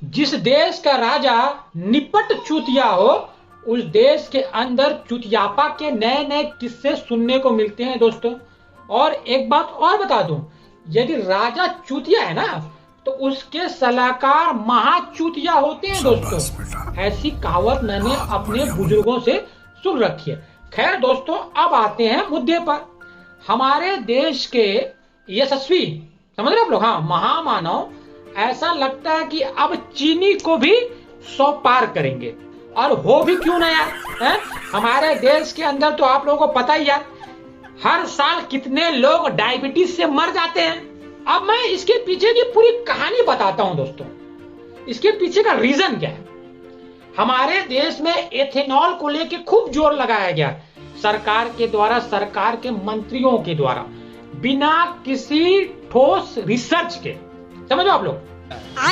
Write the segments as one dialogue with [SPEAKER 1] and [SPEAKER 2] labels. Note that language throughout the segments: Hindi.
[SPEAKER 1] जिस देश का राजा निपट चूतिया हो, उस देश के अंदर चुतियापा के नए नए किस्से सुनने को मिलते हैं दोस्तों। और एक बात और बता दूं, यदि राजा चूतिया है ना, तो उसके सलाहकार महाचूतिया होते हैं दोस्तों। ऐसी कहावत मैंने अपने बुजुर्गों से सुन रखी है। खैर दोस्तों, अब आते हैं मुद्दे पर। हमारे देश के यशस्वी, समझ रहे आप लोग, हाँ, महामानव, ऐसा लगता है कि अब चीनी को भी 100 पार करेंगे। और हो भी क्यों ना यार, है? हमारे देश के अंदर तो आप लोगों को पता ही यार, हर साल कितने लोग डायबिटीज से मर जाते हैं। अब मैं इसके पीछे की पूरी कहानी बताता हूं दोस्तों। इसके पीछे का रीजन क्या है। हमारे देश में एथेनॉल को लेके खूब जोर लगाया गया सरकार के द्वारा, सरकार के मंत्रियों के द्वारा, बिना किसी ठोस रिसर्च के। समझो आप लोग,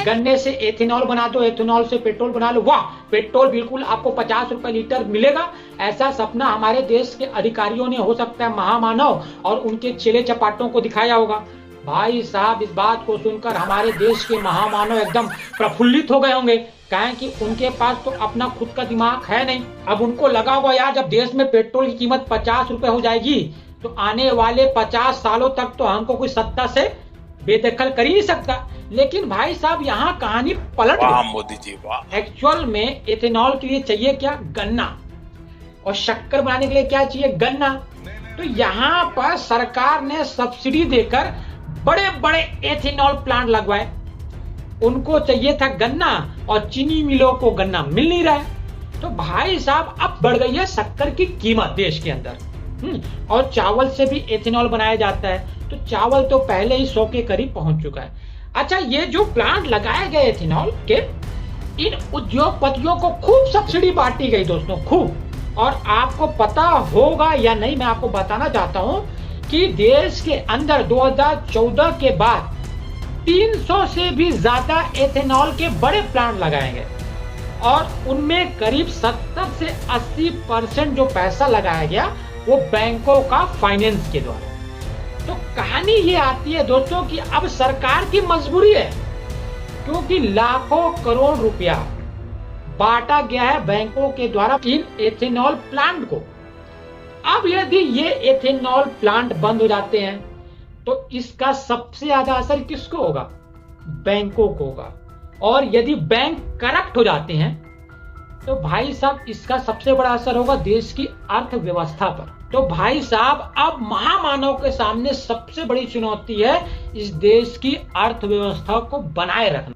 [SPEAKER 1] गन्ने से एथेनॉल बना दो, एथेनॉल से पेट्रोल बना लो, वाह, पेट्रोल बिल्कुल आपको 50 रुपए लीटर मिलेगा। ऐसा सपना हमारे देश के अधिकारियों ने, हो सकता है महामानव और उनके चेले चपाटों को दिखाया होगा। भाई साहब, इस बात को सुनकर हमारे देश के महामानव एकदम प्रफुल्लित हो गए होंगे, कहें कि उनके पास तो अपना खुद का दिमाग है नहीं। अब उनको लगा होगा यार, जब देश में पेट्रोल की कीमत 50 रुपए हो जाएगी तो आने वाले 50 सालों तक तो हमको कोई सत्ता से बेदखल कर ही नहीं सकता। लेकिन भाई साहब, यहाँ कहानी पलट गई।
[SPEAKER 2] मोदी जी वाह।
[SPEAKER 1] एक्चुअल में एथेनॉल के लिए चाहिए क्या? गन्ना। और शक्कर बनाने के लिए क्या चाहिए? गन्ना। तो यहाँ पर सरकार ने सब्सिडी देकर बड़े बड़े एथेनॉल प्लांट लगवाए। उनको चाहिए था गन्ना और चीनी मिलों को गन्ना मिल नहीं रहा है। तो भाई साहब, अब बढ़ गई है शक्कर की कीमत देश के अंदर। और चावल से भी एथेनॉल बनाया जाता है, तो चावल तो पहले ही 100 के करीब पहुंच चुका है। अच्छा, ये जो प्लांट लगाए गए एथेनॉल के, इन उद्योगपतियों को खूब सब्सिडी बांटी गई दोस्तों, खूब। और आपको पता होगा या नहीं, मैं आपको बताना चाहता हूं कि देश के अंदर 2014 के बाद 300 से भी ज्यादा एथेनॉल के बड़े प्लांट लगाए गए और उनमें करीब 70 से 80% जो पैसा लगाया गया वो बैंकों का फाइनेंस के द्वारा। तो कहानी ये आती है दोस्तों कि अब सरकार की मजबूरी है, क्योंकि लाखों करोड़ रुपया बांटा गया है बैंकों के द्वारा इन एथेनॉल प्लांट को। अब यदि ये एथेनॉल प्लांट बंद हो जाते हैं तो इसका सबसे ज्यादा असर किसको होगा? बैंकों को होगा। और यदि बैंक करप्ट हो जाते हैं तो भाई साहब, इसका सबसे बड़ा असर होगा देश की अर्थव्यवस्था पर। तो भाई साहब, अब महामानव के सामने सबसे बड़ी चुनौती है इस देश की अर्थव्यवस्था को बनाए रखना।